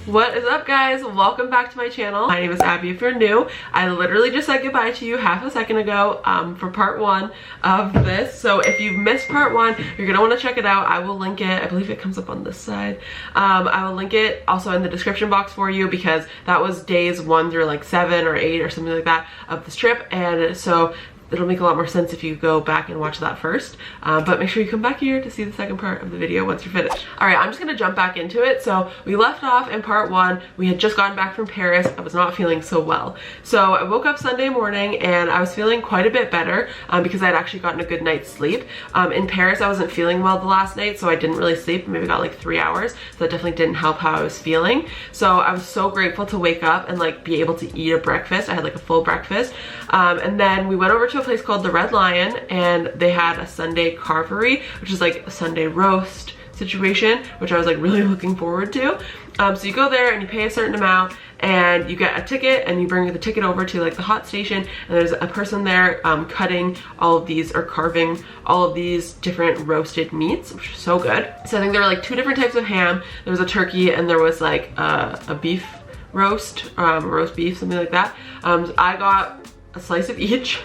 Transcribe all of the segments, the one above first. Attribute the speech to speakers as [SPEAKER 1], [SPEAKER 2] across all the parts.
[SPEAKER 1] What is up, guys? Welcome back to my channel. My name is Abby if you're new. I literally just said goodbye to you half a second ago for part one of this. So if you've missed part one, you're gonna want to check it out. I will link it. I believe it comes up on this side. I will link it also in the description box for you because that was days 1 through like 7 or 8 or something like that of this trip. And so it'll make a lot more sense if you go back and watch that first. But make sure you come back here to see the second part of the video once you're finished. All right, I'm just gonna jump back into it. So we left off in part one. We had just gotten back from Paris. I was not feeling so well. So I woke up Sunday morning and I was feeling quite a bit better because I'd actually gotten a good night's sleep. In Paris, I wasn't feeling well the last night, so I didn't really sleep. Maybe got like 3 hours. So that definitely didn't help how I was feeling. So I was so grateful to wake up and like be able to eat a breakfast. I had like a full breakfast. And then we went over to a place called the Red Lion and they had a Sunday carvery, which is like a Sunday roast situation, which I was like really looking forward to. So you go there and you pay a certain amount and you get a ticket and you bring the ticket over to like the hot station, and there's a person there cutting all of these or carving all of these different roasted meats, which is so good. So I think there were like 2 different types of ham. There was a turkey and there was like a beef roast, roast beef, something like that. I got a slice of each.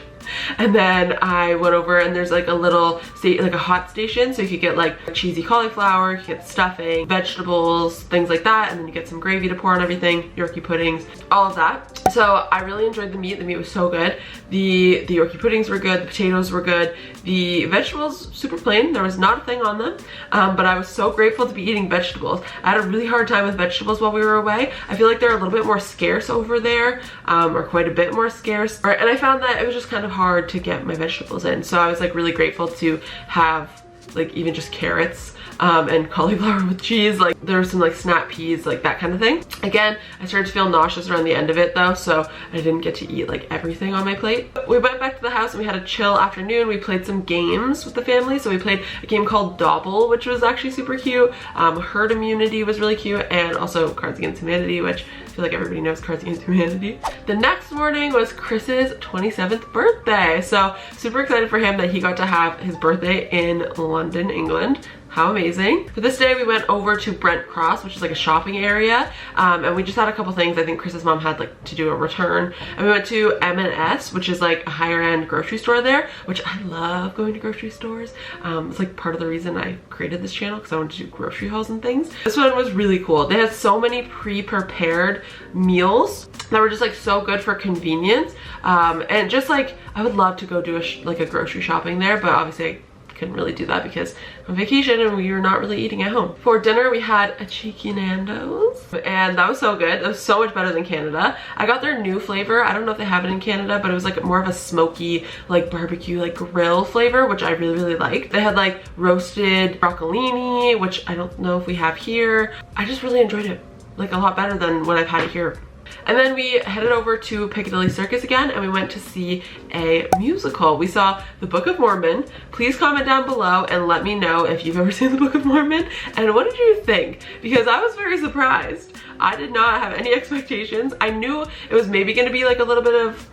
[SPEAKER 1] And then I went over and there's like a little like a hot station, so you could get like cheesy cauliflower, you could get stuffing, vegetables, things like that, and then you get some gravy to pour on everything, Yorkie puddings, all of that. So I really enjoyed the meat. The meat was so good. The Yorkie puddings were good, the potatoes were good, the vegetables super plain, there was not a thing on them, but I was so grateful to be eating vegetables. I had a really hard time with vegetables while we were away. I feel like they're a little bit more scarce over there, or quite a bit more scarce, and I found that it was just kind of hard to get my vegetables in. So I was like really grateful to have like even just carrots and cauliflower with cheese. Like there was some like snap peas, like that kind of thing. Again, I started to feel nauseous around the end of it though, so I didn't get to eat like everything on my plate. We went back to the house and we had a chill afternoon. We played some games with the family. So we played a game called Dobble, which was actually super cute. Herd Immunity was really cute, and also Cards Against Humanity, which I feel like everybody knows Cards Against Humanity. The next morning was Chris's 27th birthday. So super excited for him that he got to have his birthday in London, England. How amazing. For this day, we went over to Brent Cross, which is like a shopping area, and we just had a couple things. I think Chris's mom had like to do a return, and we went to M&S, which is like a higher end grocery store there, which I love going to grocery stores. It's like part of the reason I created this channel, because I wanted to do grocery hauls and things. This one was really cool. They had so many pre-prepared meals that were just like so good for convenience, and just like I would love to go do like a grocery shopping there, but obviously I couldn't really do that because I'm on vacation and we were not really eating at home. For dinner, we had a cheeky Nando's, and that was so good. It was so much better than Canada. I got their new flavor. I don't know if they have it in Canada, but it was like more of a smoky, like barbecue, like grill flavor, which I really, really liked. They had like roasted broccolini, which I don't know if we have here. I just really enjoyed it, like a lot better than when I've had it here. And then we headed over to Piccadilly Circus again, and we went to see a musical. We saw The Book of Mormon. Please comment down below and let me know if you've ever seen The Book of Mormon and what did you think, because I was very surprised. I did not have any expectations. I knew it was maybe going to be like a little bit of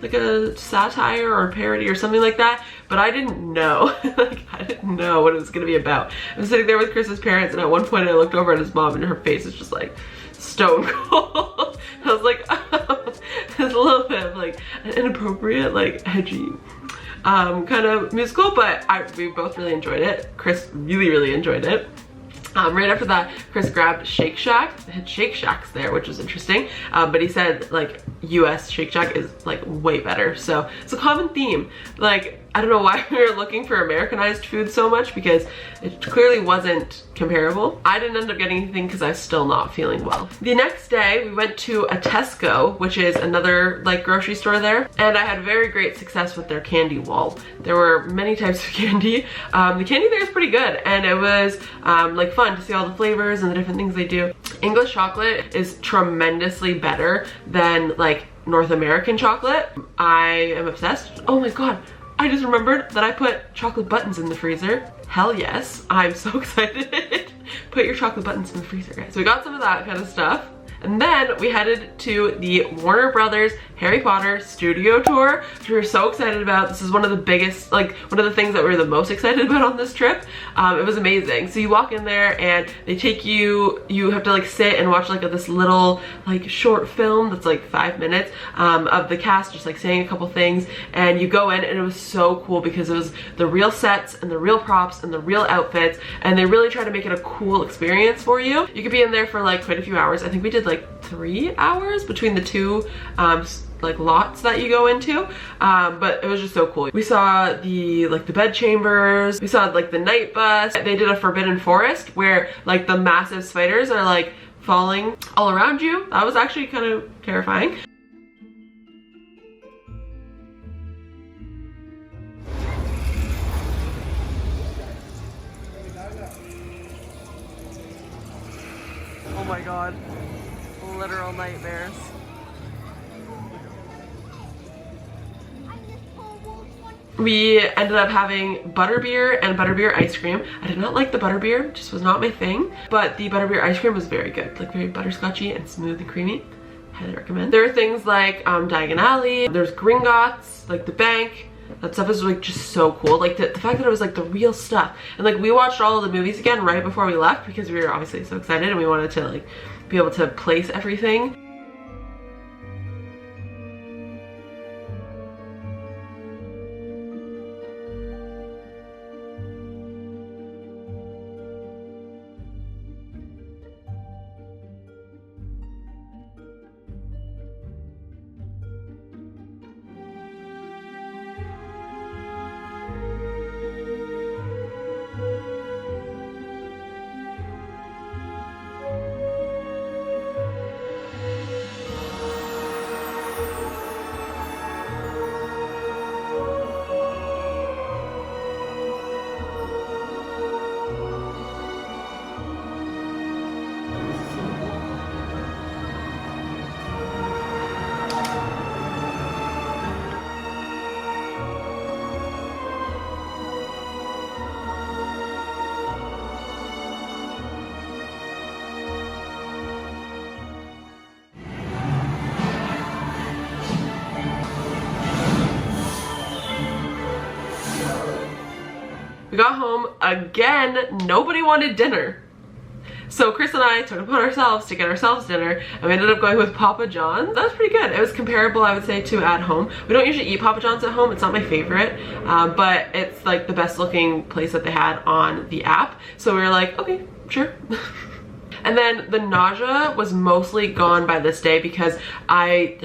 [SPEAKER 1] like a satire or a parody or something like that, but I didn't know. Like I didn't know what it was going to be about. I was sitting there with Chris's parents, and at one point I looked over at his mom and her face was just like stone cold. I was like, oh, there's a little bit of like an inappropriate, like edgy kind of musical, but we both really enjoyed it. Chris really, really enjoyed it. Right after that, Chris grabbed Shake Shack. They had Shake Shacks there, which was interesting, but he said like US Shake Shack is like way better, so it's a common theme. Like I don't know why we were looking for Americanized food so much, because it clearly wasn't comparable. I didn't end up getting anything because I was still not feeling well. The next day, we went to a Tesco, which is another like grocery store there, and I had very great success with their candy wall. There were many types of candy. The candy there is pretty good, and it was like fun to see all the flavors and the different things they do. English chocolate is tremendously better than like North American chocolate. I am obsessed. Oh my god, I just remembered that I put chocolate buttons in the freezer. Hell yes, I'm so excited. Put your chocolate buttons in the freezer, guys. So we got some of that kind of stuff. And then we headed to the Warner Brothers Harry Potter studio tour, which we were so excited about. This is one of the biggest, like one of the things that we were the most excited about on this trip. It was amazing. So you walk in there and they take you, you have to like sit and watch like this little like short film that's like 5 minutes of the cast just like saying a couple things, and you go in and it was so cool because it was the real sets and the real props and the real outfits, and they really try to make it a cool experience for you. You could be in there for like quite a few hours. I think we did like 3 hours between the two like lots that you go into, but it was just so cool. We saw the bed chambers, we saw like the night bus. They did a forbidden forest where like the massive spiders are like falling all around you. That was actually kind of terrifying. Oh my god, literal nightmares. We ended up having butterbeer and butterbeer ice cream. I did not like the butterbeer, just was not my thing, but the butterbeer ice cream was very good, like very butterscotchy and smooth and creamy. Highly recommend. There are things like Diagon Alley, there's Gringotts, like the bank. That stuff is like just so cool. Like the fact that it was like the real stuff. And like we watched all of the movies again right before we left because we were obviously so excited and we wanted to like be able to place everything. We got home again, nobody wanted dinner. So Chris and I took it upon ourselves to get ourselves dinner, and we ended up going with Papa John's. That was pretty good. It was comparable, I would say, to at home. We don't usually eat Papa John's at home. It's not my favorite, but it's like the best looking place that they had on the app. So we were like, okay, sure. And then the nausea was mostly gone by this day because I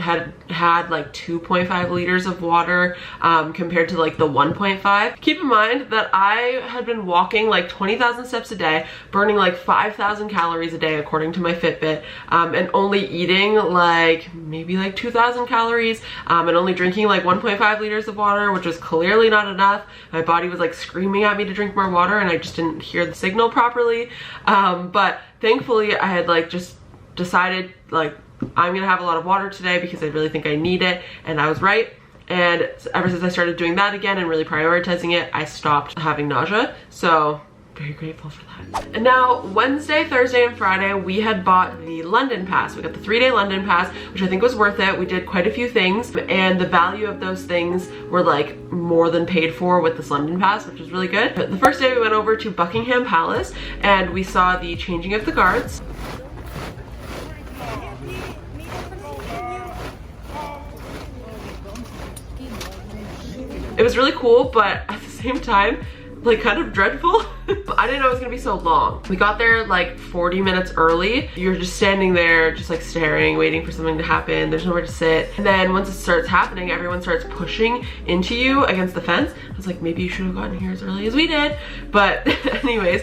[SPEAKER 1] had like 2.5 liters of water compared to like the 1.5. Keep in mind that I had been walking like 20,000 steps a day, burning like 5,000 calories a day according to my Fitbit, and only eating like maybe like 2,000 calories, and only drinking like 1.5 liters of water, which was clearly not enough. My body was like screaming at me to drink more water and I just didn't hear the signal properly. But thankfully I had like just decided like I'm gonna have a lot of water today because I really think I need it, and I was right. And ever since I started doing that again and really prioritizing it, I stopped having nausea. So very grateful for that. And now Wednesday, Thursday, and Friday we had bought the London pass. We got the 3-day London pass, which I think was worth it. We did quite a few things and the value of those things were like more than paid for with this London pass, which was really good. But the first day we went over to Buckingham Palace and we saw the changing of the guards. It was really cool, but at the same time, like kind of dreadful. I didn't know it was gonna be so long. We got there like 40 minutes early. You're just standing there, just like staring, waiting for something to happen. There's nowhere to sit. And then once it starts happening, everyone starts pushing into you against the fence. I was like, maybe you should have gotten here as early as we did. But anyways,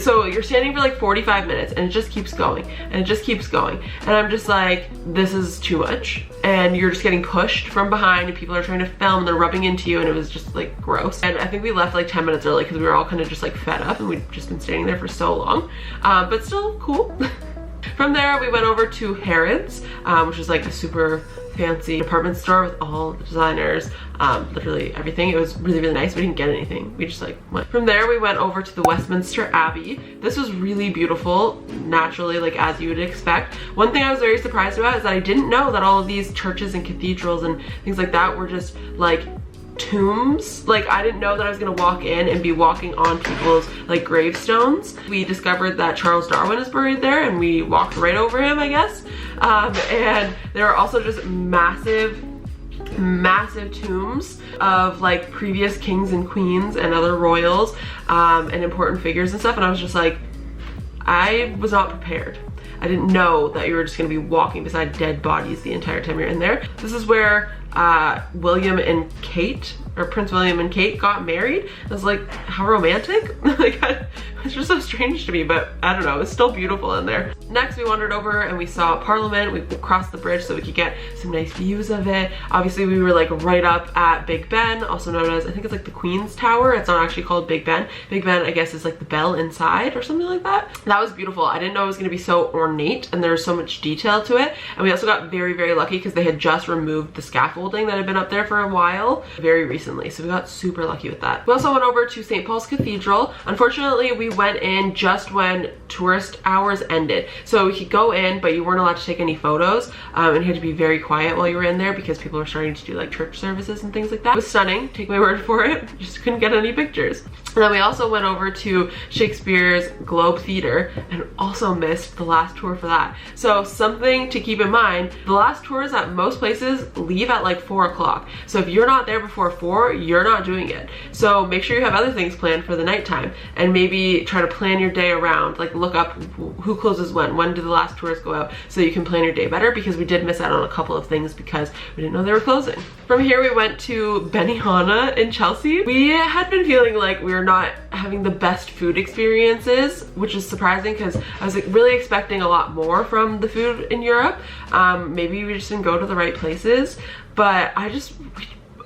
[SPEAKER 1] so you're standing for like 45 minutes and it just keeps going and it just keeps going. And I'm just like, this is too much. And you're just getting pushed from behind and people are trying to film and they're rubbing into you and it was just like gross. And I think we left like 10 minutes early because we were all kind of just like fed up and we'd just been standing there for so long, but still cool. From there we went over to Harrods, which is like a super fancy department store with all the designers, literally everything. It was really, really nice. We didn't get anything. We just like went. From there, we went over to the Westminster Abbey. This was really beautiful, naturally, like as you would expect. One thing I was very surprised about is that I didn't know that all of these churches and cathedrals and things like that were just like tombs. Like I didn't know that I was gonna walk in and be walking on people's like gravestones. We discovered that Charles Darwin is buried there and we walked right over him, I guess. And there are also just massive tombs of like previous kings and queens and other royals and important figures and stuff, and I was just like, I was not prepared. I didn't know that you were just gonna be walking beside dead bodies the entire time you're in there. This is where William and Kate, or Prince William and Kate, got married. I was like, how romantic? Like, it's just so strange to me, but I don't know, it's still beautiful in there. Next, we wandered over and we saw Parliament. We crossed the bridge so we could get some nice views of it. Obviously, we were like right up at Big Ben, also known as, I think it's like the Queen's Tower. It's not actually called Big Ben. Big Ben, I guess, is like the bell inside or something like that. That was beautiful. I didn't know it was gonna be so ornate and there was so much detail to it. And we also got very, very lucky because they had just removed the scaffolding that had been up there for a while, very recently. So we got super lucky with that. We also went over to St. Paul's Cathedral. Unfortunately, we went in just when tourist hours ended. So we could go in, but you weren't allowed to take any photos, and you had to be very quiet while you were in there because people were starting to do like church services and things like that. It was stunning, take my word for it. Just couldn't get any pictures. And then we also went over to Shakespeare's Globe Theatre and also missed the last tour for that. So something to keep in mind, the last tours at most places leave at like 4 o'clock. So if you're not there before 4, you're not doing it. So make sure you have other things planned for the nighttime and maybe try to plan your day around, like look up who closes when do the last tours go out, so you can plan your day better, because we did miss out on a couple of things because we didn't know they were closing. From here, we went to Benihana in Chelsea. We had been feeling like we were not having the best food experiences, which is surprising because I was like really expecting a lot more from the food in Europe. Maybe we just didn't go to the right places, but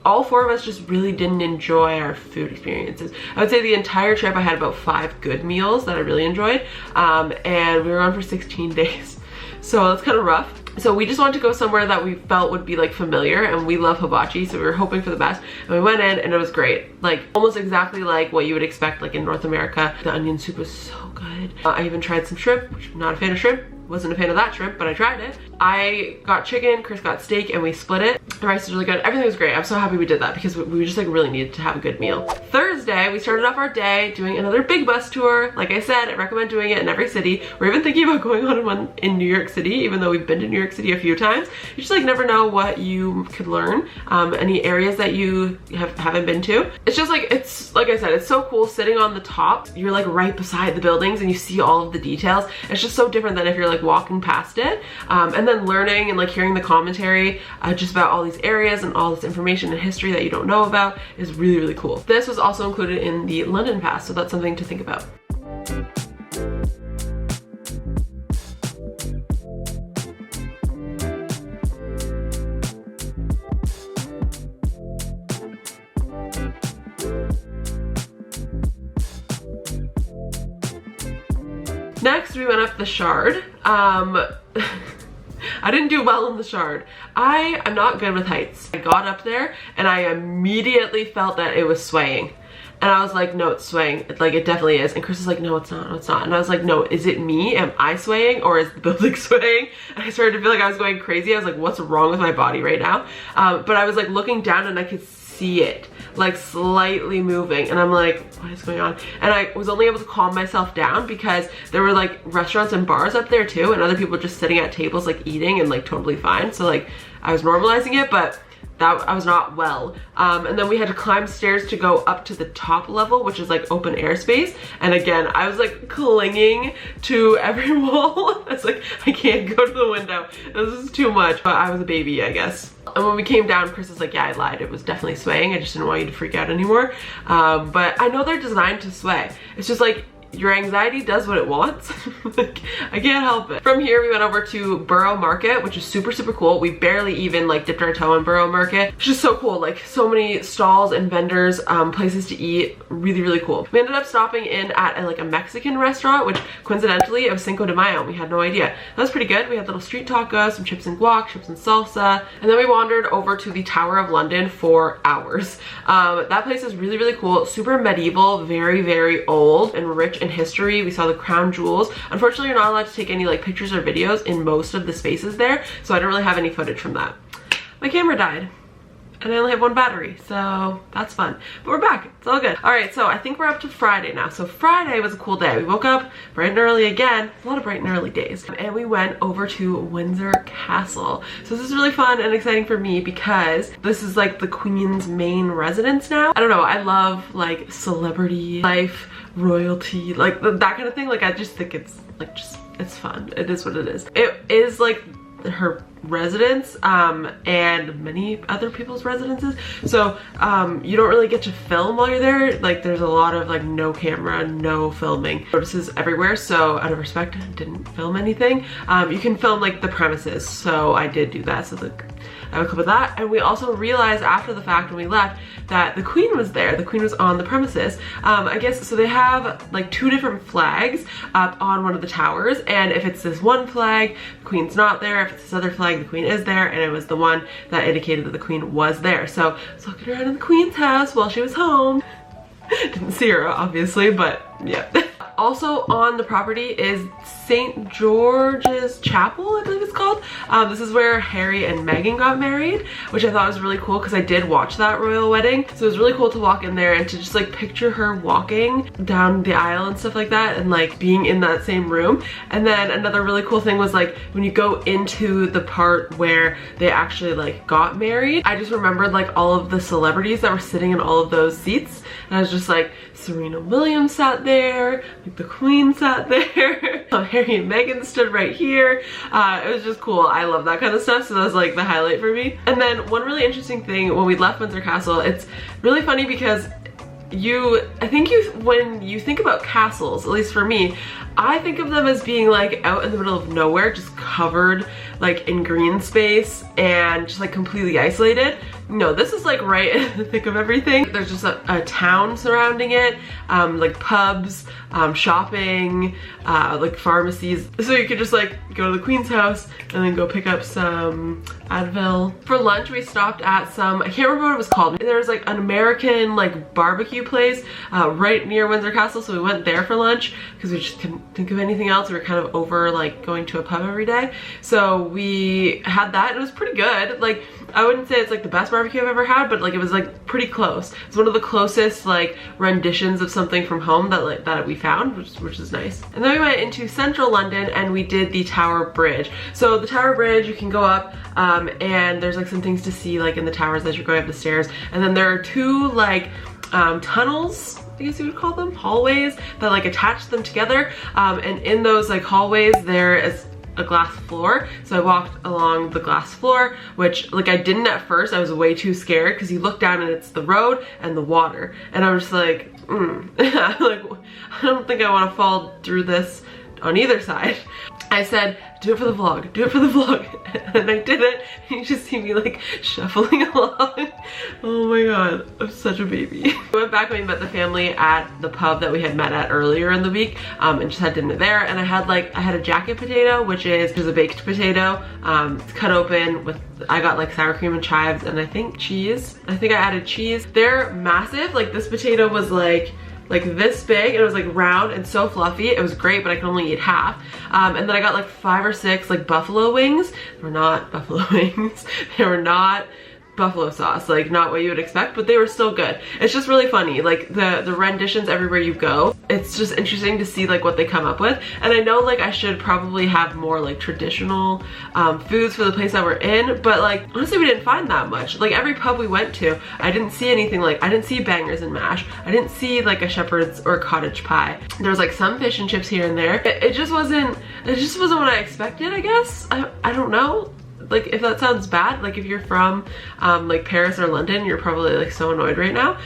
[SPEAKER 1] all 4 of us just really didn't enjoy our food experiences. I would say the entire trip I had about 5 good meals that I really enjoyed, and we were on for 16 days. So that's kind of rough. So we just wanted to go somewhere that we felt would be like familiar, and we love hibachi, so we were hoping for the best. And we went in and it was great. Like almost exactly like what you would expect like in North America. The onion soup was so good. I even tried some shrimp, which I'm not a fan of shrimp. Wasn't a fan of that shrimp, but I tried it. I got chicken, Chris got steak, and we split it. The rice was really good. Everything was great. I'm so happy we did that because we just like really needed to have a good meal. Thursday, we started off our day doing another big bus tour. Like I said, I recommend doing it in every city. We're even thinking about going on one in New York City, even though we've been to New York City a few times. You just like never know what you could learn, any areas that you haven't been to. It's just like, it's like I said, it's so cool sitting on the top. You're like right beside the buildings and you see all of the details. It's just so different than if you're like walking past it, and then learning and like hearing the commentary just about all these areas and all this information and history that you don't know about is really, really cool. This was also included in the London Pass, so that's something to think about. Next, we went up the Shard. I didn't do well in the Shard. I'm not good with heights. I got up there and I immediately felt that it was swaying. And I was like, no, it's swaying. Like, it definitely is. And Chris was like, no, it's not, no, it's not. And I was like, no, is it me? Am I swaying or is the building swaying? And I started to feel like I was going crazy. I was like, what's wrong with my body right now? But I was like looking down and I could see it like slightly moving, and I'm like, what is going on? And I was only able to calm myself down because there were like restaurants and bars up there too, and other people just sitting at tables like eating and like totally fine. So like I was normalizing it, but that I was not well. And then we had to climb stairs to go up to the top level, which is like open air space. And again, I was like clinging to every wall. I was like, I can't go to the window. This is too much. But I was a baby, I guess. And when we came down, Chris was like, yeah, I lied. It was definitely swaying. I just didn't want you to freak out anymore. But I know they're designed to sway. It's just like, your anxiety does what it wants. Like, I can't help it. From here we went over to Borough Market, which is super cool. We barely even like dipped our toe in Borough Market. It's just so cool, like so many stalls and vendors, places to eat, really cool. We ended up stopping in at like a Mexican restaurant, which coincidentally it was Cinco de Mayo. We had no idea. That was pretty good. We had little street tacos, some chips and guac, chips and salsa, and then we wandered over to the Tower of London for hours. That place is really cool, super medieval, very old and rich in history. We saw the crown jewels. Unfortunately, you're not allowed to take any like pictures or videos in most of the spaces there, so I don't really have any footage from that. My camera died and I only have one battery, so that's fun. But we're back, it's all good. All right, so I think we're up to Friday now. So Friday was a cool day. We woke up bright and early again, a lot of bright and early days, and we went over to Windsor Castle. So this is really fun and exciting for me because this is like the Queen's main residence now. I don't know, I love like celebrity life, royalty, like that kind of thing. Like I just think it's like it's fun. It is what it is. It is like her residence and many other people's residences, so you don't really get to film while you're there. Like there's a lot of like no camera, no filming notices everywhere, so out of respect I didn't film anything. You can film like the premises, so I did do that. So like I have a clip of that. And we also realized after the fact when we left that the Queen was there. The Queen was on the premises. I guess, so they have like 2 different flags up on one of the towers, and if it's this one flag, the Queen's not there. If it's this other flag, the Queen is there, and it was the one that indicated that the Queen was there. So I was looking around in the Queen's house while she was home. Didn't see her obviously, but yeah. Also on the property is St. George's Chapel, I believe it's called. This is where Harry and Meghan got married, which I thought was really cool because I did watch that royal wedding. So it was really cool to walk in there and to just like picture her walking down the aisle and stuff like that, and like being in that same room. And then another really cool thing was like when you go into the part where they actually like got married, I just remembered like all of the celebrities that were sitting in all of those seats, and I was just like, Serena Williams sat there, like the Queen sat there, Harry and Meghan stood right here. It was just cool. I love that kind of stuff, so that was like the highlight for me. And then one really interesting thing when we left Windsor Castle, it's really funny because when you think about castles, at least for me, I think of them as being like out in the middle of nowhere, just covered like in green space and just like completely isolated. No, this is like right in the thick of everything. There's just a town surrounding it, like pubs, shopping, like pharmacies. So you could just like go to the Queen's house and then go pick up some Advil. For lunch, we stopped at some, I can't remember what it was called. There was like an American like barbecue place right near Windsor Castle, so we went there for lunch because we just couldn't think of anything else. We were kind of over like going to a pub every day. So we had that. It was pretty good. Like, I wouldn't say it's like the best barbecue I've ever had, but like it was like pretty close. It's one of the closest like renditions of something from home that we found, which is nice. And then we went into central London and we did the Tower Bridge. So the Tower Bridge, you can go up and there's like some things to see like in the towers as you're going up the stairs. And then there are 2 like tunnels, I guess you would call them, hallways that like attach them together. And in those like hallways there is a glass floor, so I walked along the glass floor, which like I didn't at first. I was way too scared because you look down and it's the road and the water, and I'm just like like I don't think I want to fall through this on either side. I said, do it for the vlog, do it for the vlog, and I did it, and you just see me like shuffling along. Oh my god, I'm such a baby. We went back and we met the family at the pub that we had met at earlier in the week, and just had dinner there. And I had a jacket potato, which is just a baked potato. It's cut open with, I got like sour cream and chives and I think cheese. I think I added cheese. They're massive. Like this potato was like this big, and it was like round and so fluffy. It was great, but I could only eat half. And then I got like 5 or 6 like buffalo wings. They were not buffalo wings. They were not buffalo sauce, like not what you would expect, but they were still good. It's just really funny, like the renditions everywhere you go. It's just interesting to see like what they come up with. And I know like I should probably have more like traditional foods for the place that we're in, but like honestly we didn't find that much. Like every pub we went to, I didn't see anything. Like I didn't see bangers and mash, I didn't see like a shepherd's or cottage pie. There was like some fish and chips here and there. It just wasn't what I expected, I guess. I don't know. like if that sounds bad, like if you're from like Paris or London, you're probably like so annoyed right now.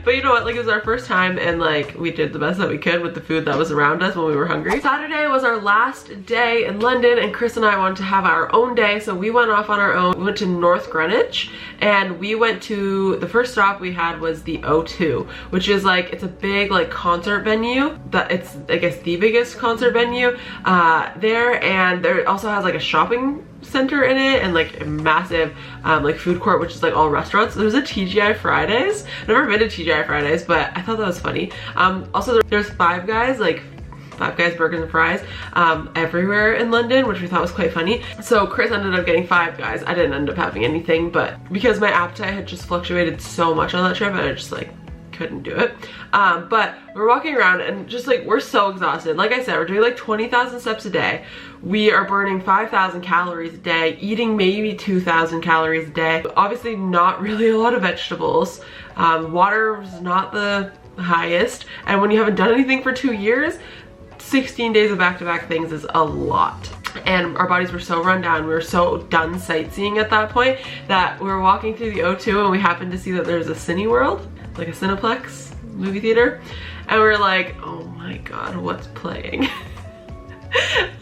[SPEAKER 1] But you know what, like it was our first time and like we did the best that we could with the food that was around us when we were hungry. Saturday was our last day in London and Chris and I wanted to have our own day, so we went off on our own. We went to North Greenwich and we went to, the first stop we had was the O2, which is like, it's a big like concert venue, that it's I guess the biggest concert venue there, and there also has like a shopping center in it and like a massive like food court, which is like all restaurants. There's a TGI Fridays. I've never been to TGI Fridays, but I thought that was funny. Also there's Five Guys, like Five Guys burgers and fries everywhere in London, which we thought was quite funny. So Chris ended up getting Five Guys. I didn't end up having anything, but because my appetite had just fluctuated so much on that trip, I just like couldn't do it. But we're walking around and just like, we're so exhausted. Like I said, we're doing like 20,000 steps a day. We are burning 5,000 calories a day, eating maybe 2,000 calories a day. Obviously not really a lot of vegetables. Water is not the highest. And when you haven't done anything for 2 years, 16 days of back-to-back things is a lot. And our bodies were so run down, we were so done sightseeing at that point that we were walking through the O2 and we happened to see that there's a Cineworld, like a Cineplex movie theater, and we were like, oh my god, what's playing?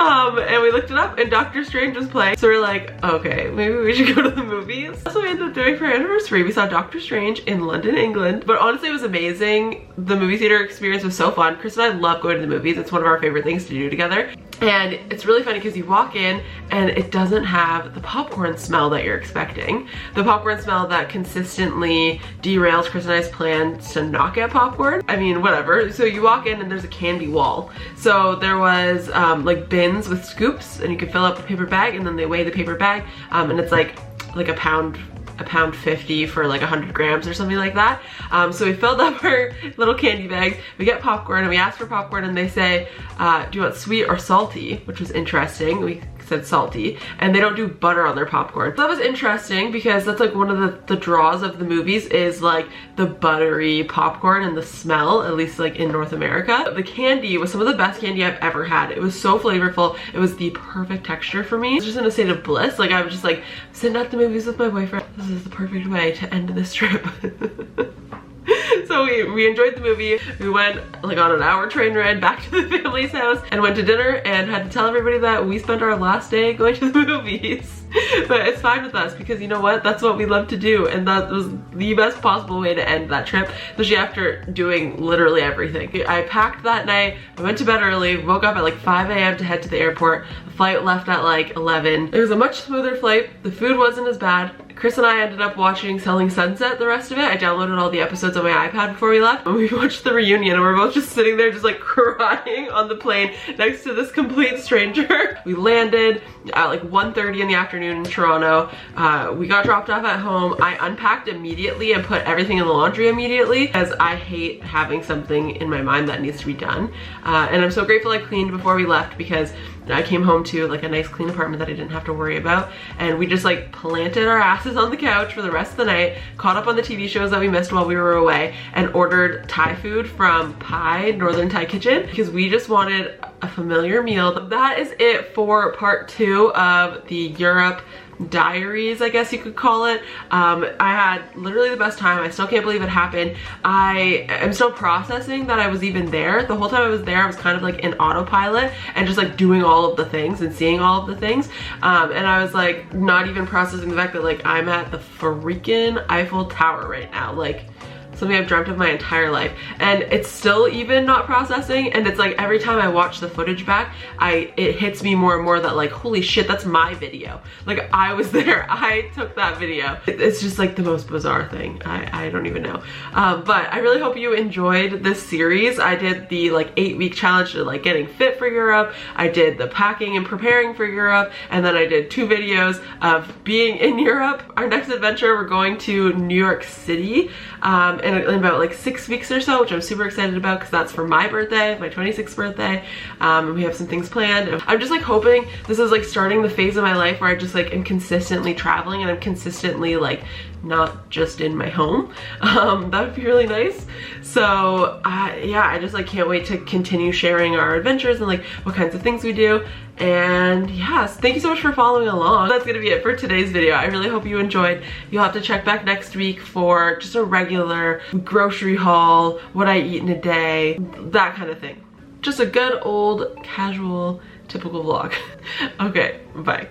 [SPEAKER 1] And we looked it up and Doctor Strange was playing, so we're like, okay, maybe we should go to the movies. That's what we ended up doing for our anniversary. We saw Doctor Strange in London, England, but honestly it was amazing. The movie theater experience was so fun. Chris and I love going to the movies. It's one of our favorite things to do together. And it's really funny because you walk in and it doesn't have the popcorn smell that you're expecting. The popcorn smell that consistently derails Chris and I's plans to not get popcorn. I mean, whatever. So you walk in and there's a candy wall. So there was like bins with scoops and you can fill up a paper bag and then they weigh the paper bag and it's like a pound 50 for like 100 grams or something like that. So we filled up our little candy bags, we get popcorn and we ask for popcorn and they say, do you want sweet or salty? Which was interesting. We said salty, and they don't do butter on their popcorn. So that was interesting because that's like one of the draws of the movies is like the buttery popcorn and the smell, at least like in North America. The candy was some of the best candy I've ever had. It was so flavorful. It was the perfect texture for me. I was just in a state of bliss. Like I was just like sitting at the movies with my boyfriend. This is the perfect way to end this trip. So we enjoyed the movie. We went like on an hour train ride back to the family's house and went to dinner and had to tell everybody that we spent our last day going to the movies. But it's fine with us because you know what? That's what we love to do, and that was the best possible way to end that trip, especially after doing literally everything. I packed that night, I went to bed early, woke up at like 5 a.m. to head to the airport. The flight left at like 11. It was a much smoother flight. The food wasn't as bad. Chris and I ended up watching Selling Sunset the rest of it. I downloaded all the episodes on my iPad before we left, and we watched the reunion and we're both just sitting there just like crying on the plane next to this complete stranger. We landed at like 1:30 in the afternoon in Toronto. We got dropped off at home. I unpacked immediately and put everything in the laundry immediately because I hate having something in my mind that needs to be done. And I'm so grateful I cleaned before we left because I came home to like a nice clean apartment that I didn't have to worry about, and we just like planted our asses on the couch for the rest of the night, caught up on the TV shows that we missed while we were away, and ordered Thai food from Pai, Northern Thai Kitchen, because we just wanted a familiar meal. That is it for part 2 of the Europe diaries, I guess you could call it. I had literally the best time. I still can't believe it happened. I am still processing that I was even there. The whole time I was there, I was kind of like in autopilot and just like doing all of the things and seeing all of the things. And I was like not even processing the fact that like I'm at the freaking Eiffel Tower right now. Like something I've dreamt of my entire life, and it's still even not processing. And it's like every time I watch the footage back, it hits me more and more that like, holy shit, that's my video. Like I was there, I took that video. It's just like the most bizarre thing. I don't even know. But I really hope you enjoyed this series. I did the like 8-week challenge to like getting fit for Europe. I did the packing and preparing for Europe, and then I did 2 videos of being in Europe. Our next adventure, we're going to New York City in about like 6 weeks or so, which I'm super excited about because that's for my birthday, my 26th birthday. And we have some things planned. I'm just like hoping this is like starting the phase of my life where I just like am consistently traveling and I'm consistently like not just in my home. That would be really nice. So yeah, I just like can't wait to continue sharing our adventures and like what kinds of things we do. And yes, thank you so much for following along. That's gonna be it for today's video. I really hope you enjoyed. You'll have to check back next week for just a regular grocery haul, what I eat in a day, that kind of thing. Just a good old casual typical vlog. Okay, bye.